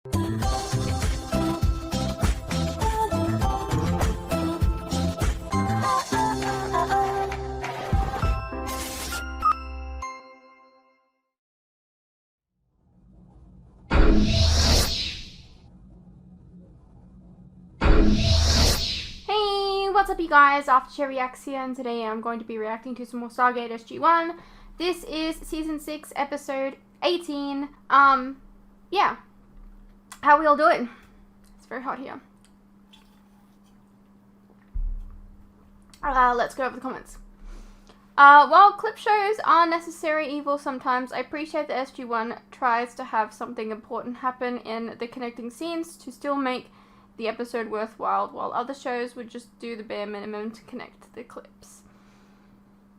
What's up, you guys? Aftershare Reacts here, and today I'm going to be reacting to some more Stargate SG-1. This is Season 6, Episode 18. Yeah. How are we all doing? It's very hot here. Let's go over the comments. While clip shows are necessary evil sometimes, I appreciate that SG-1 tries to have something important happen in the connecting scenes to still make the episode worthwhile, while other shows would just do the bare minimum to connect the clips.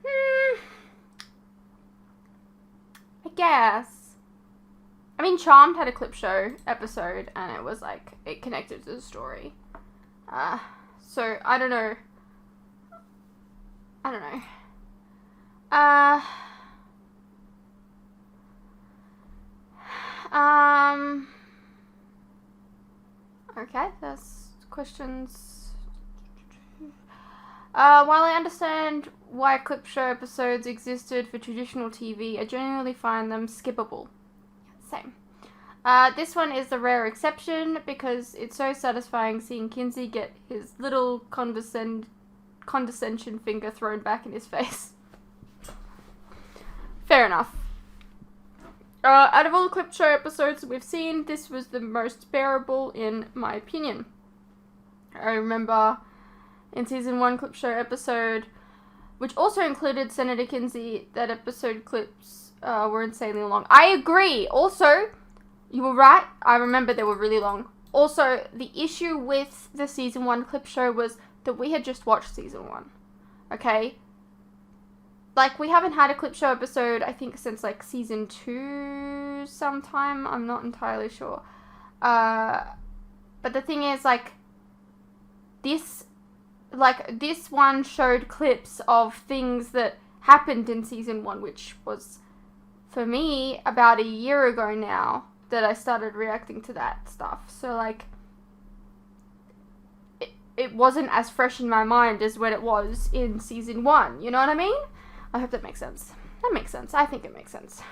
I guess. I mean, Charmed had a clip show episode, and it was like, it connected to the story. So, I don't know. Okay, there's questions. While I understand why clip show episodes existed for traditional TV, I genuinely find them skippable. Same. This one is the rare exception because it's so satisfying seeing Kinsey get his little condescension finger thrown back in his face. Fair enough. Out of all the clip show episodes that we've seen, this was the most bearable in my opinion. I remember in Season 1 clip show episode, which also included Senator Kinsey, that episode clips were insanely long. I agree! Also, you were right, I remember they were really long. Also, the issue with the Season 1 clip show was that we had just watched Season 1. Okay? Like, we haven't had a clip show episode, I think, since, like, Season 2 sometime. I'm not entirely sure. But the thing is, like, this one showed clips of things that happened in Season 1, which was, for me, about a year ago now that I started reacting to that stuff. So, like, it wasn't as fresh in my mind as when it was in Season 1. You know what I mean? I hope that makes sense. That makes sense. I think it makes sense.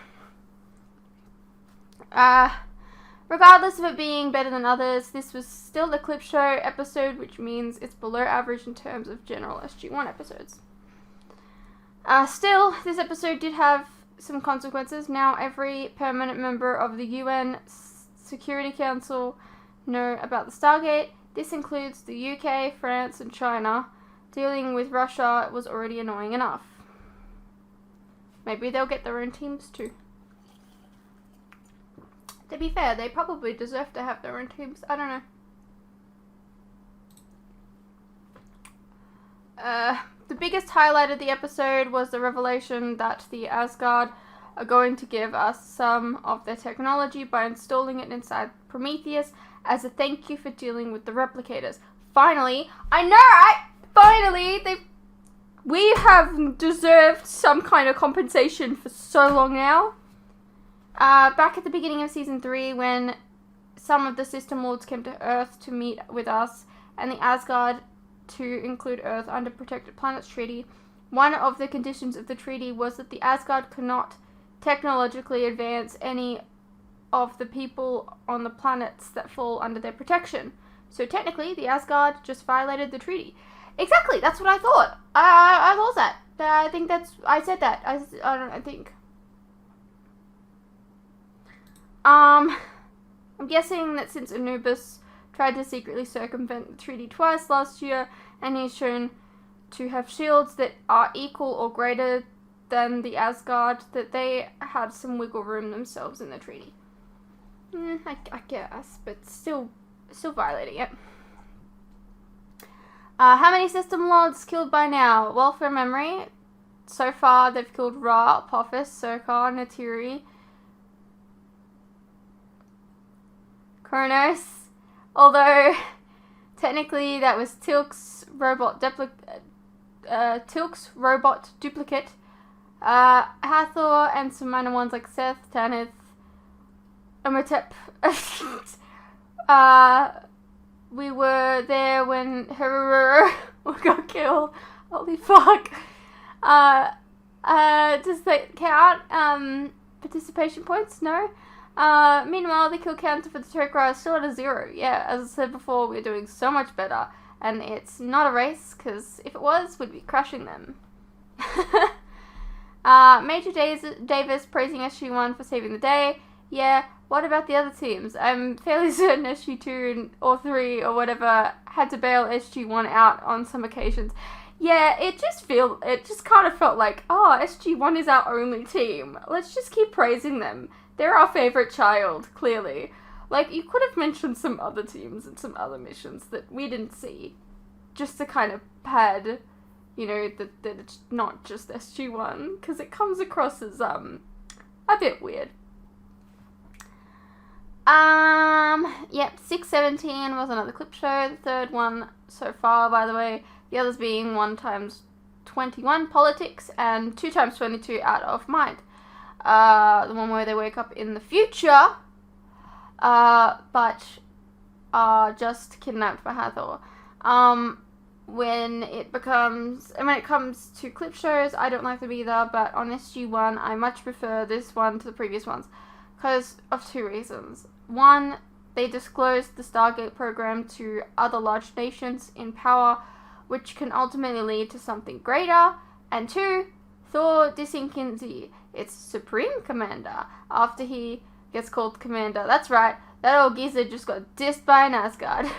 Regardless of it being better than others, this was still a clip show episode, which means it's below average in terms of general SG-1 episodes. Still, this episode did have some consequences. Now every permanent member of the UN Security Council know about the Stargate. This includes the UK, France, and China. Dealing with Russia was already annoying enough. Maybe they'll get their own teams too. To be fair, they probably deserve to have their own teams. I don't know. The biggest highlight of the episode was the revelation that the Asgard are going to give us some of their technology by installing it inside Prometheus as a thank you for dealing with the replicators. Finally, I know, right? Finally, we have deserved some kind of compensation for so long now. Back at the beginning of Season 3, when some of the System Lords came to Earth to meet with us, and the Asgard to include Earth under Protected Planets Treaty, one of the conditions of the treaty was that the Asgard could not technologically advance any of the people on the planets that fall under their protection. So technically, the Asgard just violated the treaty. Exactly, that's what I thought. I thought that. I think I said that. I think. I'm guessing that since Anubis tried to secretly circumvent the treaty twice last year, and he's shown to have shields that are equal or greater than the Asgard, that they had some wiggle room themselves in the treaty. I guess, but still violating it. How many System Lords killed by now? Well, from memory, so far they've killed Ra, Apophis, Sirkar, Natiri, Kronos, although technically that was Tilk's robot duplicate, Hathor, and some minor ones like Seth, Tanith, Imhotep, we were there when her got killed. Holy fuck. Does that count? Participation points? No. Meanwhile, the kill counter for the Chakra is still at a 0. Yeah, as I said before, we're doing so much better. And it's not a race, because if it was, we'd be crushing them. Major Davis praising SG-1 for saving the day. Yeah, what about the other teams? I'm fairly certain SG-2 or 3 or whatever had to bail SG-1 out on some occasions. Yeah, it just kind of felt like, oh, SG-1 is our only team. Let's just keep praising them. They're our favorite child, clearly. Like, you could have mentioned some other teams and some other missions that we didn't see. Just to kind of pad, you know, that it's not just SG-1. Because it comes across as, a bit weird. Yep, 617 was another clip show. The third one so far, by the way. The others being 1 times 21 politics and 2 times 22 out of mind. The one where they wake up in the future, but are just kidnapped by Hathor. When it comes to clip shows, I don't like them either, but on SG-1, I much prefer this one to the previous ones, because of 2 reasons. 1, they disclosed the Stargate program to other large nations in power, which can ultimately lead to something greater, and 2, Thor dissing Kinsey, its Supreme Commander, after he gets called Commander. That's right, that old geezer just got dissed by an Asgard.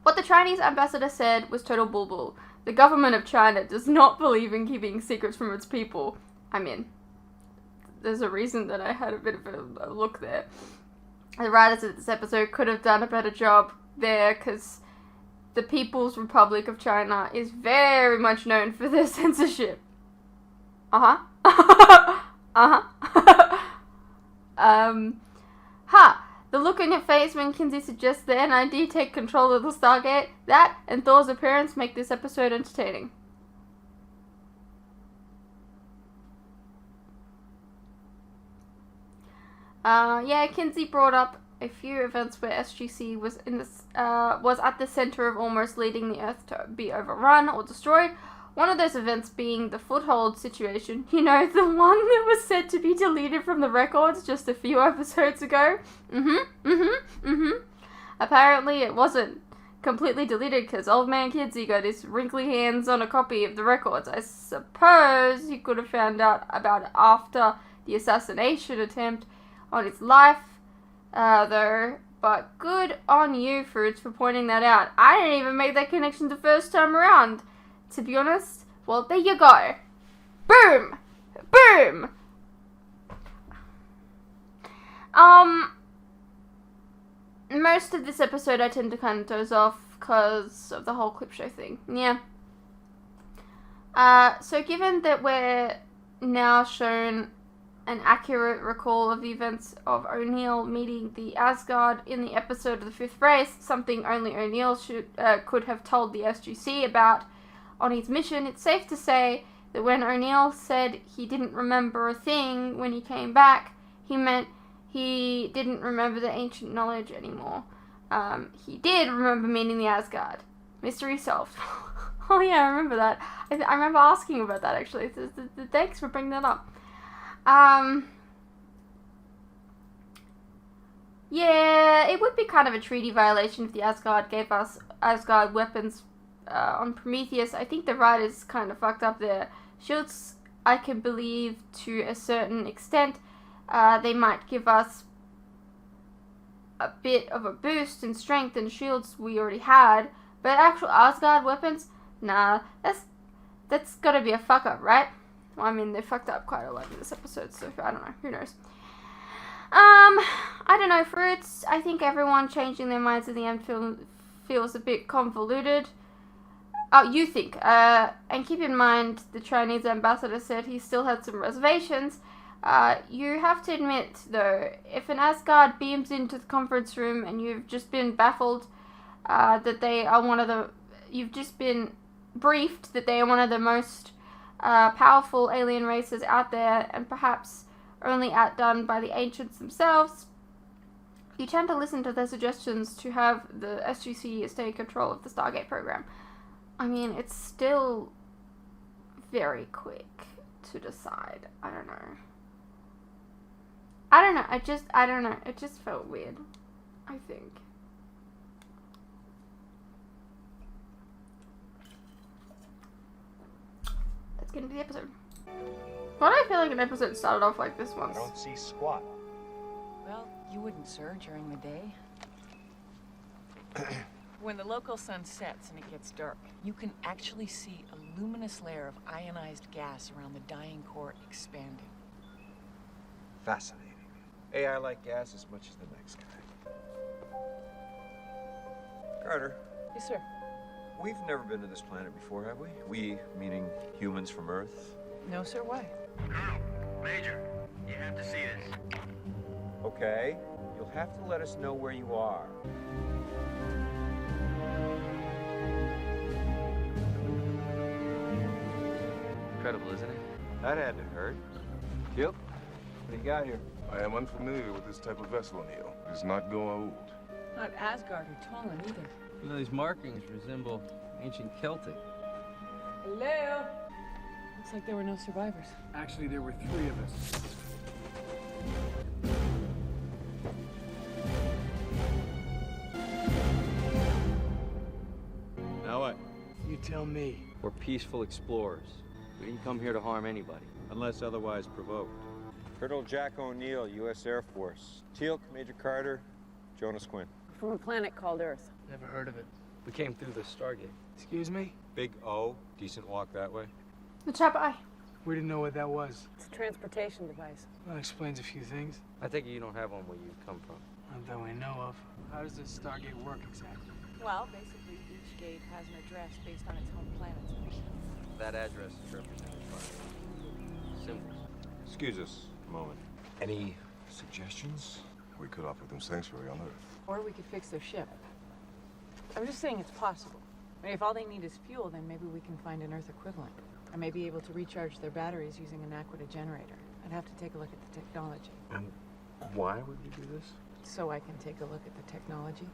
What the Chinese ambassador said was total bull. The government of China does not believe in keeping secrets from its people. I mean, there's a reason that I had a bit of a look there. The writers of this episode could have done a better job there, because the People's Republic of China is very much known for their censorship. The look on your face when Kinsey suggests the NID take control of the Stargate, that and Thor's appearance make this episode entertaining. Kinsey brought up a few events where SGC was at the center of almost leading the Earth to be overrun or destroyed. One of those events being the Foothold situation. You know, the one that was said to be deleted from the records just a few episodes ago. Apparently it wasn't completely deleted because old man Kinsey got his wrinkly hands on a copy of the records. I suppose he could have found out about it after the assassination attempt on his life, though. But good on you, Fruits, for pointing that out. I didn't even make that connection the first time around. To be honest, well, there you go. Boom! Boom! Most of this episode I tend to kind of doze off because of the whole clip show thing. Yeah. So given that we're now shown an accurate recall of the events of O'Neill meeting the Asgard in the episode of the Fifth Race, something only O'Neill could have told the SGC about on his mission, it's safe to say that when O'Neill said he didn't remember a thing when he came back, he meant he didn't remember the ancient knowledge anymore. He did remember meeting the Asgard. Mystery solved. Oh yeah, I remember that. I remember asking about that, actually. Thanks for bringing that up. Yeah, it would be kind of a treaty violation if the Asgard gave us Asgard weapons on Prometheus. I think the writers kind of fucked up there. Shields, I can believe to a certain extent. They might give us a bit of a boost in strength and shields we already had, but actual Asgard weapons, nah, that's gotta be a fuck up, right? Well, I mean, they fucked up quite a lot in this episode, so I don't know, who knows. I don't know, Fruits, I think everyone changing their minds at the end feels a bit convoluted. Oh, you think. And keep in mind, the Chinese ambassador said he still had some reservations. You have to admit, though, if an Asgard beams into the conference room and you've just been baffled that they are you've just been briefed that they are one of the most powerful alien races out there and perhaps only outdone by the ancients themselves, you tend to listen to their suggestions to have the SGC stay in control of the Stargate program. I mean, it's still very quick to decide. I don't know. I don't know. It just felt weird, I think. Let's get into the episode. Why do I feel like an episode started off like this once? I don't see squat. Well, you wouldn't, sir, during the day. When the local sun sets and it gets dark, you can actually see a luminous layer of ionized gas around the dying core expanding. Fascinating. AI like gas as much as the next guy. Carter. Yes, sir. We've never been to this planet before, have we? We, meaning humans from Earth? No, sir, why? Colonel, Major, you have to see this. Okay. You'll have to let us know where you are. Incredible, isn't it? That had to hurt. Yep. What do you got here? I am unfamiliar with this type of vessel, Neil. It is not Goa'uld. Not Asgard or Tolan either. You know, these markings resemble ancient Celtic. Hello? Looks like there were no survivors. Actually, there were 3 of us. Now what? You tell me. We're peaceful explorers. We didn't come here to harm anybody. Unless otherwise provoked. Colonel Jack O'Neill, U.S. Air Force. Teal'c, Major Carter, Jonas Quinn. From a planet called Earth. Never heard of it. We came through the Stargate. Excuse me? Big O. Decent walk that way. The Chapa Eye. We didn't know what that was. It's a transportation device. Well, that explains a few things. I think you don't have one where you come from. Not that we know of. How does this Stargate work exactly? Well, basically, each gate has an address based on its home planet's position. That address is represented by symbols. Excuse us a moment. Any suggestions? We could offer them sanctuary on Earth. Or we could fix their ship. I'm just saying it's possible. I mean, if all they need is fuel, then maybe we can find an Earth equivalent. I may be able to recharge their batteries using an aqua generator. I'd have to take a look at the technology. And why would you do this? So I can take a look at the technology.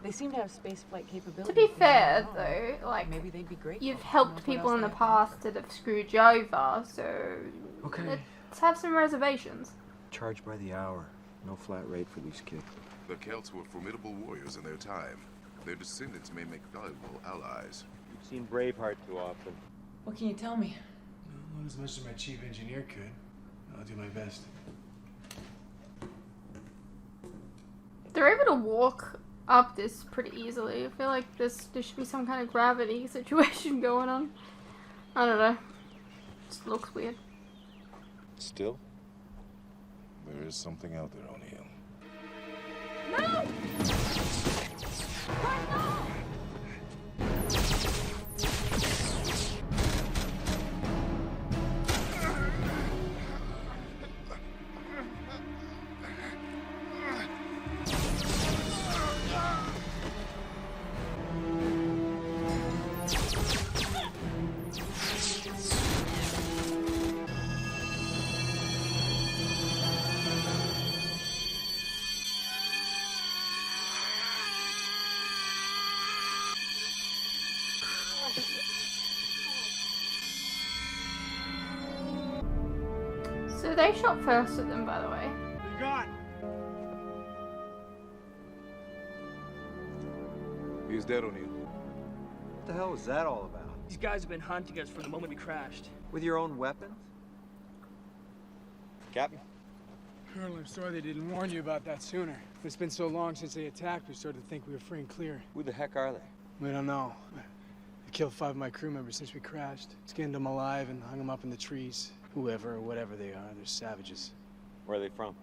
They seem to have spaceflight capabilities. To be fair, beyond our own. though, like, Maybe they'd be great. you've helped people in the past that have screwed you over, so Okay. let's have some reservations. Charge by the hour. No flat rate for these kids. The Celts were formidable warriors in their time. Their descendants may make valuable allies. You've seen Braveheart too often. What can you tell me? Not as much as my chief engineer could. I'll do my best. They're able to walk up this pretty easily. I feel like there should be some kind of gravity situation going on. I don't know. Just looks weird. Still, there is something out there, O'Neill. So they shot first at them, by the way. You got. He's dead, O'Neill. What the hell was that all about? These guys have been hunting us from the moment we crashed. With your own weapons? Captain? Colonel, I'm sorry they didn't warn you about that sooner. It's been so long since they attacked, we started to think we were free and clear. Who the heck are they? We don't know. They killed 5 of my crew members since we crashed. Skinned them alive and hung them up in the trees. Whoever or whatever they are, they're savages. Where are they from?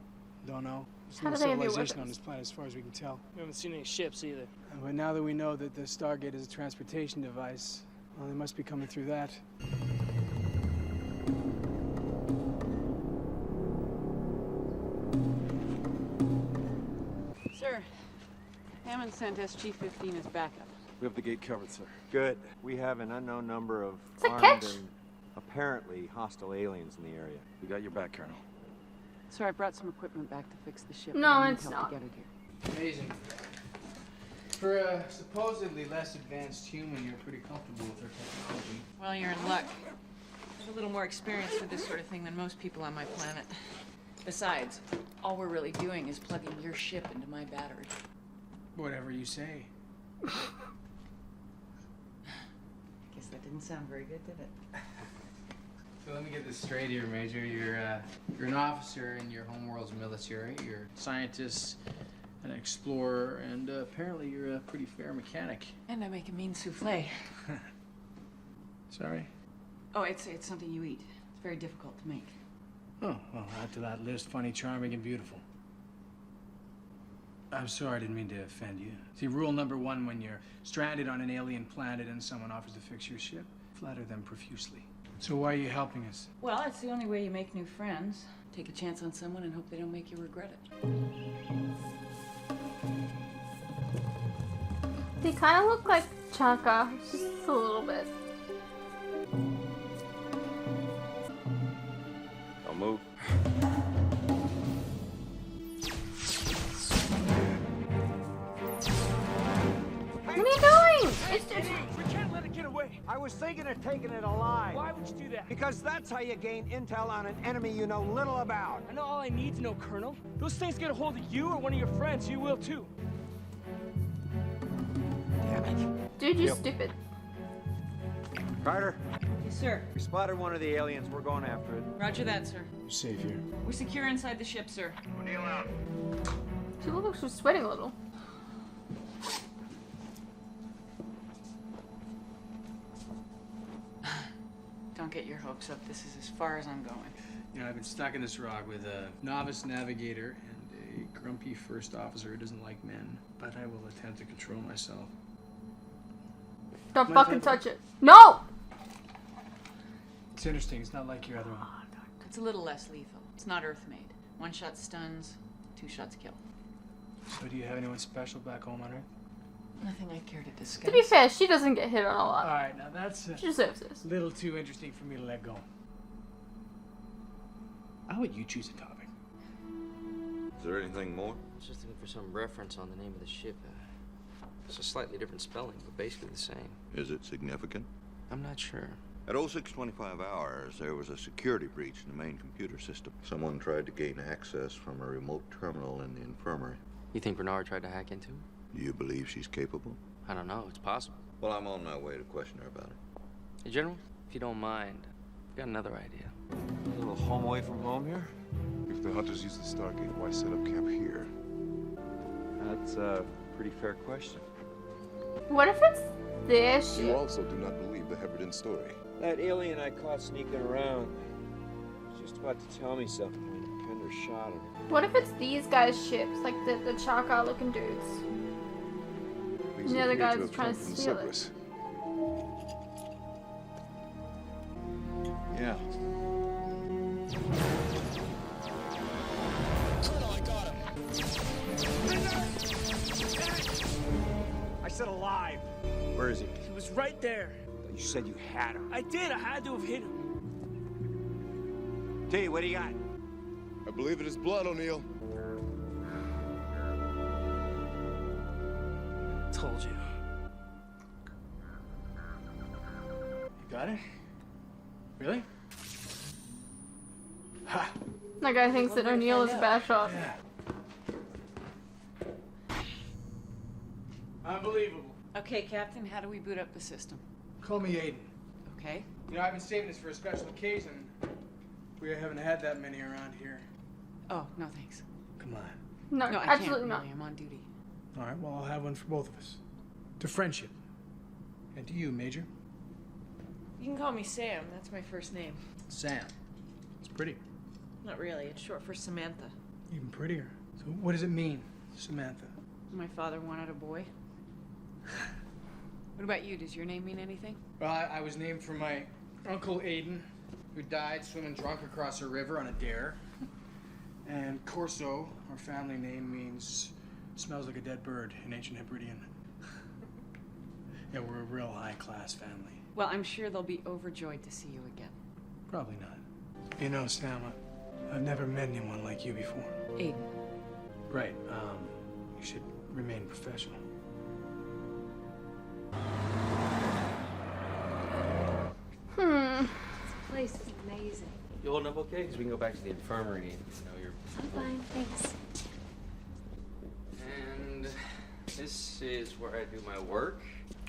Don't know. There's How no do they have your civilization on weapons? this planet as far as we can tell. We haven't seen any ships either. But now that we know that the Stargate is a transportation device, well, they must be coming through that. Sir, Hammond sent SG-15 as backup. We have the gate covered, sir. Good. We have an unknown number of It's a armed catch. and apparently hostile aliens in the area. We got your back, Colonel. Sir, I brought some equipment back to fix the ship. No, but I need it's help not. to get it here. Amazing. For a supposedly less advanced human, you're pretty comfortable with her technology. Well, you're in luck. I have a little more experience with this sort of thing than most people on my planet. Besides, all we're really doing is plugging your ship into my battery. Whatever you say. Guess that didn't sound very good, did it? So let me get this straight here, Major. You're an officer in your homeworld's military. You're a scientist, an explorer, and apparently you're a pretty fair mechanic. And I make a mean souffle. Sorry? Oh, it's something you eat. It's very difficult to make. Oh, well, add to that list, funny, charming, and beautiful. I'm sorry, I didn't mean to offend you. See, rule number 1 when you're stranded on an alien planet and someone offers to fix your ship, flatter them profusely. So why are you helping us? Well, it's the only way you make new friends. Take a chance on someone and hope they don't make you regret it. They kind of look like Chaka, just a little bit. Don't move. What are you doing? It's just... We can't let it get away. I was thinking of taking it alive. Why would you do that? Because that's how you gain intel on an enemy you know little about. I know all I need to know, Colonel. Those things get a hold of you or one of your friends, you will too. Damn it. Dude, you're stupid. Carter, Yes, sir. we spotted one of the aliens. We're going after it. Roger that, sir. You're safe here. We're secure inside the ship, sir. O'Neill out. She looks like she's sweating a little. Don't get your hopes up. This is as far as I'm going. You know, I've been stuck in this rock with a novice navigator and a grumpy first officer who doesn't like men. But I will attempt to control myself. Don't My fucking turn. touch it. No! It's interesting. It's not like your other one. It's a little less lethal. It's not Earth-made. 1 shot stuns, 2 shots kill. So do you have anyone special back home on Earth? Nothing I care to discuss. To be fair, she doesn't get hit on a All lot. right, now that's She deserves this. a little too interesting for me to let go. How would you choose a topic? Is there anything more? I was just looking for some reference on the name of the ship. It's a slightly different spelling, but basically the same. Is it significant? I'm not sure. At 0625 hours, there was a security breach in the main computer system. Someone tried to gain access from a remote terminal in the infirmary. You think Bernard tried to hack into? Do you believe she's capable? I don't know. It's possible. Well, I'm on my way to question her about it. Hey, General, if you don't mind, I've got another idea. A little home away from home here? If the hunters use the Stargate, why set up camp here? That's a pretty fair question. What if it's their You ship? also do not believe the Hebridean story. That alien I caught sneaking around was just about to tell me something when Pender shot him. What if it's these guys' ships? Like the Chaka looking dudes? These The other appear guys to have trying come to from steal it. Cerberus. Yeah. Colonel, I got him. I said alive. Where is he? He was right there. You said you had him. I did. I had to have hit him. T, what do you got? I believe it is blood, O'Neill. Told you. You got it? Really? Ha! That guy thinks that O'Neill is a bad shot. Yeah. Unbelievable. Okay, Captain, how do we boot up the system? Call me Aiden. Okay. You know, I've been saving this for a special occasion. We haven't had that many around here. Oh, no thanks. Come on. No, No, I absolutely can't not. really. I'm on duty. All right, well, I'll have one for both of us. To friendship. And to you, Major. You can call me Sam. That's my first name. Sam. It's pretty. Not really. It's short for Samantha. Even prettier. So what does it mean, Samantha? My father wanted a boy. What about you? Does your name mean anything? Well, I was named for my Uncle Aiden, who died swimming drunk across a river on a dare. And Corso, our family name, means smells like a dead bird in ancient Hebridean. Yeah, we're a real high-class family. Well, I'm sure they'll be overjoyed to see you again. Probably not. You know, Sam, I've never met anyone like you before. Aiden. Right, you should remain professional. This place is amazing. You holding up okay? Because we can go back to the infirmary and, you're... I'm fine, thanks. And this is where I do my work.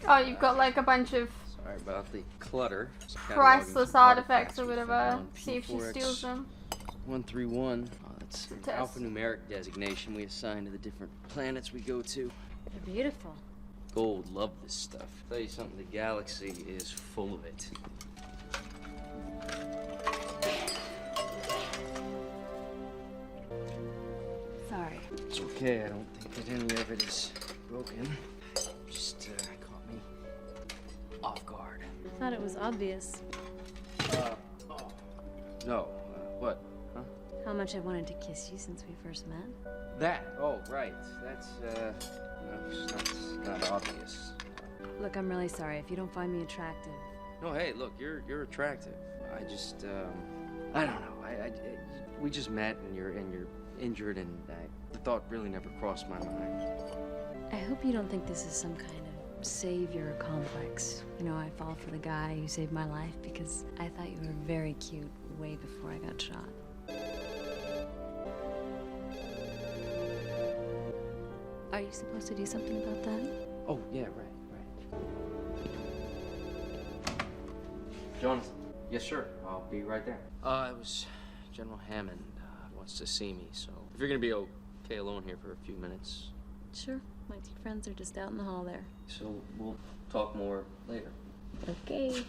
Oh, you've got like a bunch of Sorry about the clutter. Just cataloging priceless some artifacts or we found whatever. on See if she P4X steals them. 131. Oh, that's an Test. alphanumeric designation we assign to the different planets we go to. They're beautiful. Goa'uld love this stuff. Tell you something, the galaxy is full of it. Sorry. It's okay, I don't think that any of it is broken. Just caught me off guard. I thought it was obvious No, what? Huh? how much I wanted to kiss you since we first met. That? Oh, right. That's, no, it's not obvious. Look, I'm really sorry if you don't find me attractive. No, hey, look, you're attractive. I just, I don't know. We just met and you're injured and the thought really never crossed my mind. I hope you don't think this is some kind of savior complex. You know, I fall for the guy who saved my life because I thought you were very cute way before I got shot. Are you supposed to do something about that? Oh, yeah, right. Jonathan. Yes, sir. I'll be right there. It was General Hammond wants to see me, so if you're gonna be okay alone here for a few minutes. Sure. My two friends are just out in the hall there. So we'll talk more later. Okay.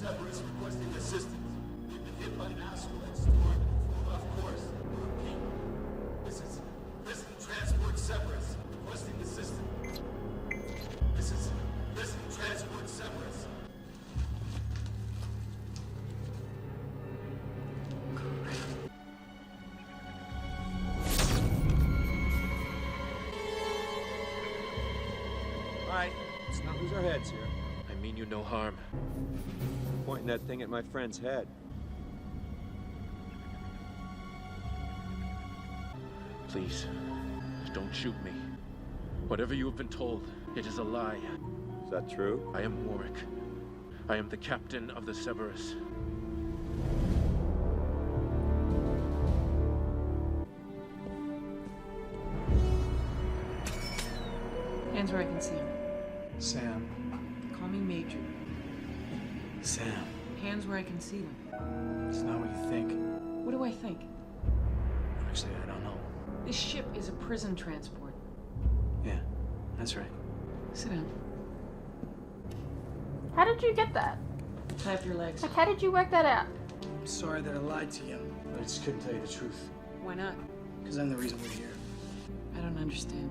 Cerberus requesting assistance. We've been hit by an asteroid storm and pulled off course. This is Prison Transport Cerberus requesting assistance. This is Prison Transport Cerberus. All right, let's not lose our heads here. I mean you no harm. Pointing that thing at my friend's head. Please, don't shoot me. Whatever you have been told, it is a lie. Is that true? I am Warwick. I am the captain of the Cerberus. Hands where I can see him. Sam. Call me Major. Sam. Hands where I can see them. It's not what you think. What do I think? Actually, I don't know. This ship is a prison transport. Yeah, that's right. Sit down. How did you get that? Tie up your legs. Like, how did you work that out? I'm sorry that I lied to you, but I just couldn't tell you the truth. Why not? Because I'm the reason we're here. I don't understand.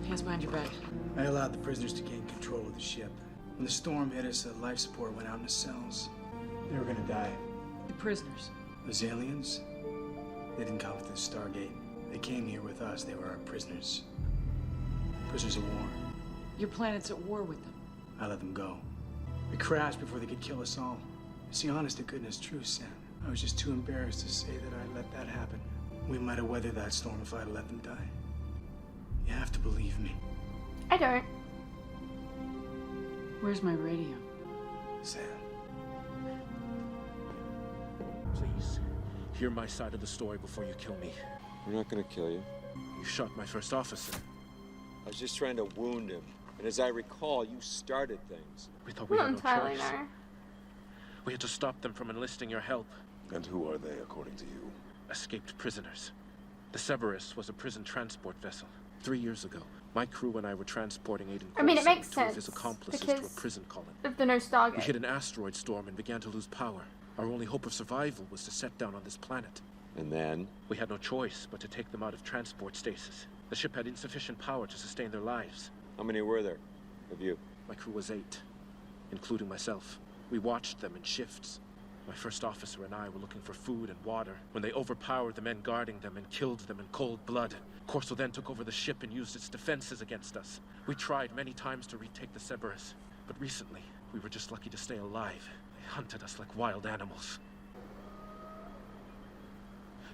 Hands behind your back. I allowed the prisoners to gain control of the ship. When the storm hit us, the life support went out in the cells. They were gonna die. The prisoners. Those aliens, they didn't come to the Stargate. They came here with us. They were our prisoners. Prisoners of war. Your planet's at war with them. I let them go. We crashed before they could kill us all. It's the honest to goodness truth, Sam. I was just too embarrassed to say that I let that happen. We might have weathered that storm if I'd let them die. You have to believe me. I don't. Where's my radio? Sam. Please, hear my side of the story before you kill me. We're not gonna kill you. You shot my first officer. I was just trying to wound him. And as I recall, you started things. We thought we We had don't no entirely choice. know. We had to stop them from enlisting your help. And who are they, according to you? Escaped prisoners. The Cerberus was a prison transport vessel. 3 years ago, my crew and I were transporting Aiden I mean, it Coulson makes and two of sense, his accomplices to a because prison colony. Of the no We Stargate. hit an asteroid storm and began to lose power. Our only hope of survival was to set down on this planet. And then? We had no choice but to take them out of transport stasis. The ship had insufficient power to sustain their lives. How many were there of you? My crew was 8, including myself. We watched them in shifts. My first officer and I were looking for food and water when they overpowered the men guarding them and killed them in cold blood. Corso then took over the ship and used its defenses against us. We tried many times to retake the Cerberus, but recently we were just lucky to stay alive. They hunted us like wild animals.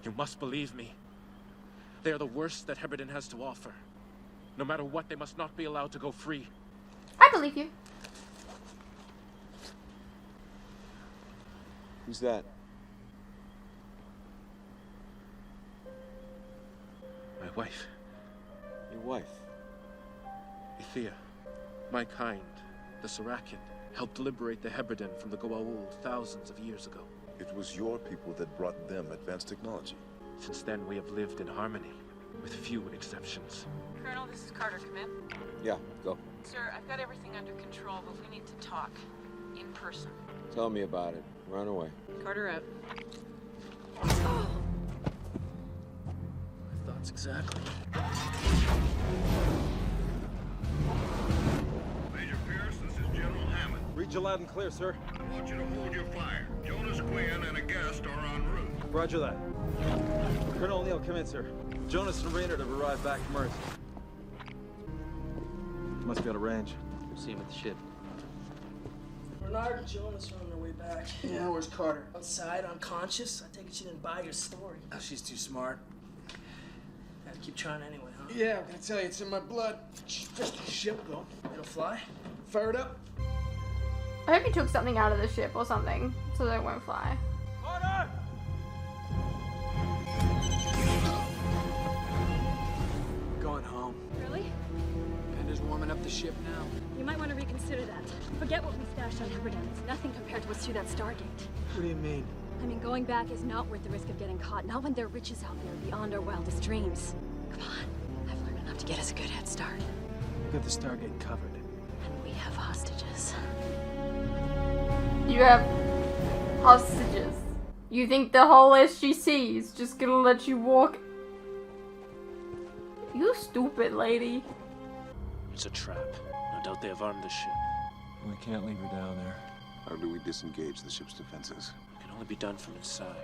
You must believe me. They are the worst that Hebridean has to offer. No matter what, they must not be allowed to go free. I believe you. Who's that? My wife, Your wife. Ithea. My kind, the Sarakian, helped liberate the Hebridean from the Goa'uld thousands of years ago. It was your people that brought them advanced technology. Since then, we have lived in harmony, with few exceptions. Colonel, this is Carter. Come in. Yeah, go. Sir, I've got everything under control, but we need to talk. In person. Tell me about it. Run away. Carter up. My thoughts exactly. Major Pierce, this is General Hammond. Read you loud and clear, sir. I want you to hold your fire. Jonas Quinn and a guest are en route. Roger that. Colonel O'Neill, come in, sir. Jonas and Raynard have arrived back from Earth. Must be out of range. We'll see him at the ship. Bernard and Jonas are on their way back. Yeah, where's Carter? Outside, unconscious. I take it she didn't buy your story. Oh, she's too smart. Gotta keep trying anyway, huh? Yeah, I'm gonna tell you, it's in my blood. She's just a ship, though. It'll fly? Fire it up. I hope you took something out of the ship or something so they won't fly. Carter! Going home. Really? Pender's warming up the ship now. You might want to reconsider that. Forget what we stashed on Hebridean. It's nothing compared to what's through that Stargate. What do you mean? I mean, going back is not worth the risk of getting caught. Not when there are riches out there beyond our wildest dreams. Come on. I've learned enough to get us a good head start. We got the Stargate covered. And we have hostages. You have hostages. You think the whole SGC is just gonna let you walk? You stupid lady. It's a trap. No doubt they have armed the ship. We can't leave her down there. How do we disengage the ship's defenses? It can only be done from inside.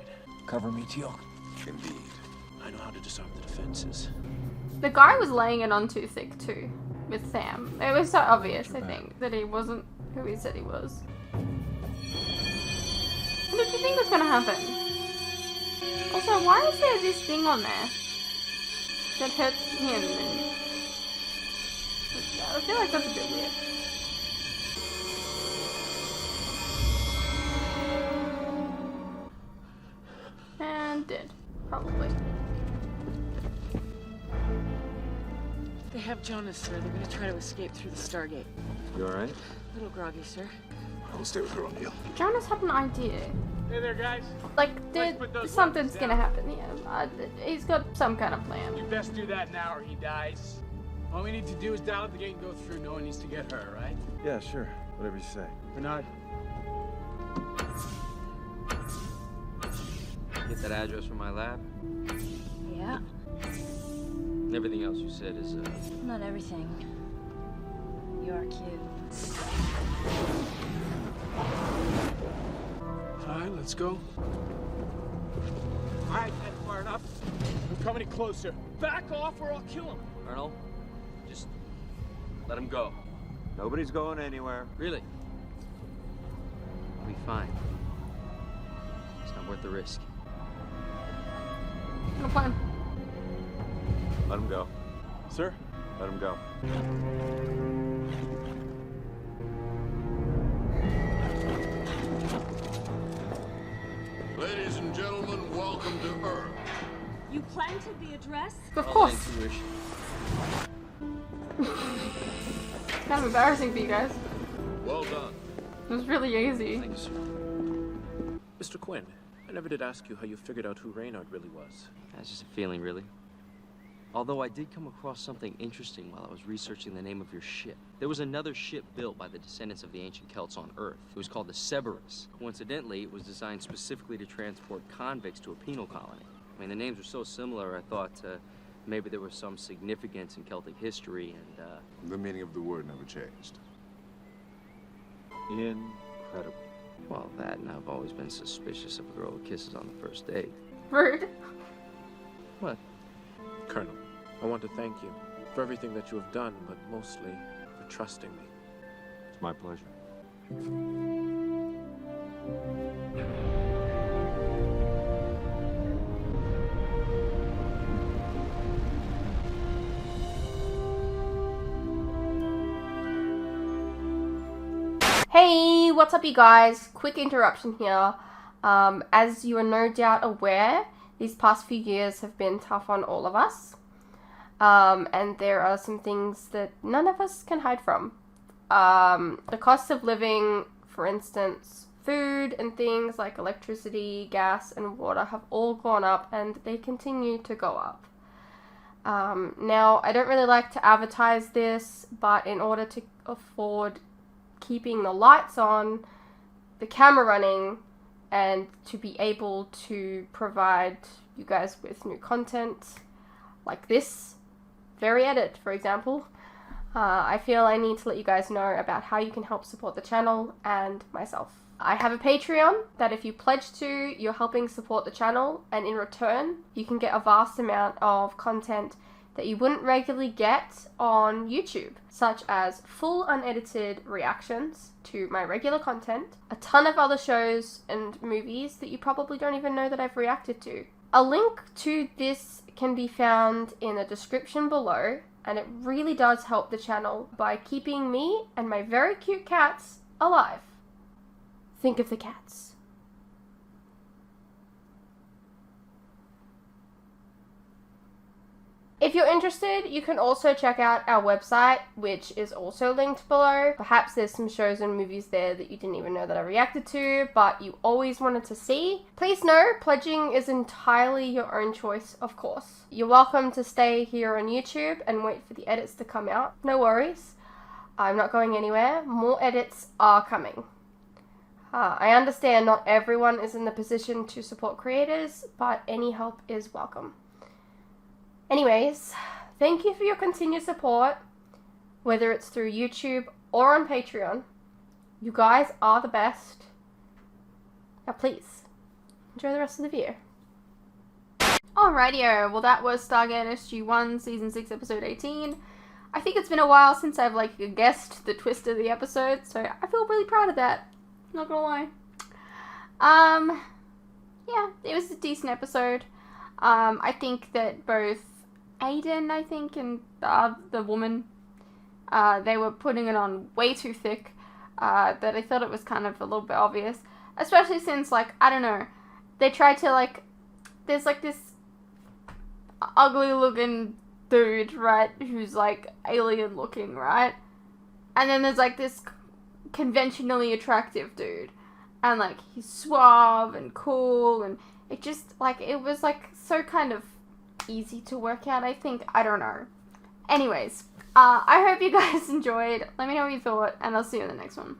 Cover me, Teal. Indeed. I know how to disarm the defenses. The guy was laying it on too thick too, with Sam. It was so obvious, I think, that he wasn't who he said he was. What did you think was gonna happen? Also, why is there this thing on there that hurts him? And I feel like that's a bit weird. And dead, probably. They have Jonas, sir. They're gonna try to escape through the Stargate. You alright? A little groggy, sir. I will stay with her, O'Neill. Jonas had an idea. Hey there, guys. Like, Let's put those something's weapons gonna down. happen. Yeah, he's got some kind of plan. You best do that now or he dies. All we need to do is dial up the gate and go through. No one needs to get hurt, right? Yeah, sure. Whatever you say. Bernard. Get that address from my lab. Yeah, Everything else you said is, not everything. You're cute. All right, let's go. All right, that's far enough. Don't come any closer. Back off or I'll kill him. Colonel, just let him go. Nobody's going anywhere. Really? I'll be fine. It's not worth the risk. No plan. Let him go. Sir? Let him go. Ladies and gentlemen, welcome to Earth. You planted the address? Of course. Intuition. Kind of embarrassing for you guys. Well done. It was really easy. Thank you, sir. Mr. Quinn, I never did ask you how you figured out who Reynard really was. That's just a feeling, really. Although I did come across something interesting while I was researching the name of your ship. There was another ship built by the descendants of the ancient Celts on Earth. It was called the Cerberus. Coincidentally, it was designed specifically to transport convicts to a penal colony. I mean, the names were so similar, I thought maybe there was some significance in Celtic history, and The meaning of the word never changed. Incredible. Well, that, and I've always been suspicious of a girl who kisses on the first date. Rude. What? Colonel, I want to thank you for everything that you have done, but mostly for trusting me. It's my pleasure. Hey, what's up you guys? Quick interruption here. As you are no doubt aware, these past few years have been tough on all of us. And there are some things that none of us can hide from. The cost of living, for instance, food and things like electricity, gas, and water have all gone up, and they continue to go up. Now, I don't really like to advertise this, but in order to afford keeping the lights on, the camera running, and to be able to provide you guys with new content like this very edit, for example, I feel I need to let you guys know about how you can help support the channel and myself. I have a Patreon that if you pledge to, you're helping support the channel, and in return you can get a vast amount of content that you wouldn't regularly get on YouTube, such as full unedited reactions to my regular content, a ton of other shows and movies that you probably don't even know that I've reacted to. A link to this can be found in the description below, and it really does help the channel by keeping me and my very cute cats alive. Think of the cats. If you're interested, you can also check out our website, which is also linked below. Perhaps there's some shows and movies there that you didn't even know that I reacted to, but you always wanted to see. Please know, pledging is entirely your own choice, of course. You're welcome to stay here on YouTube and wait for the edits to come out. No worries. I'm not going anywhere. More edits are coming. I understand not everyone is in the position to support creators, but any help is welcome. Anyways, thank you for your continued support, whether it's through YouTube or on Patreon. You guys are the best. Now please, enjoy the rest of the video. Alrighty-o, well that was Stargate SG-1 Season 6 Episode 18. I think it's been a while since I've guessed the twist of the episode, so I feel really proud of that. Not gonna lie. Yeah, it was a decent episode. I think that both Aiden, and the woman, they were putting it on way too thick, that I thought it was kind of a little bit obvious, especially since, I don't know, they tried to, there's, this ugly looking dude, right, who's, alien looking, right, and then there's, this conventionally attractive dude, and, he's suave and cool, and it just, it was, so kind of easy to work out, I think. I don't know. Anyways, I hope you guys enjoyed. Let me know what you thought, and I'll see you in the next one.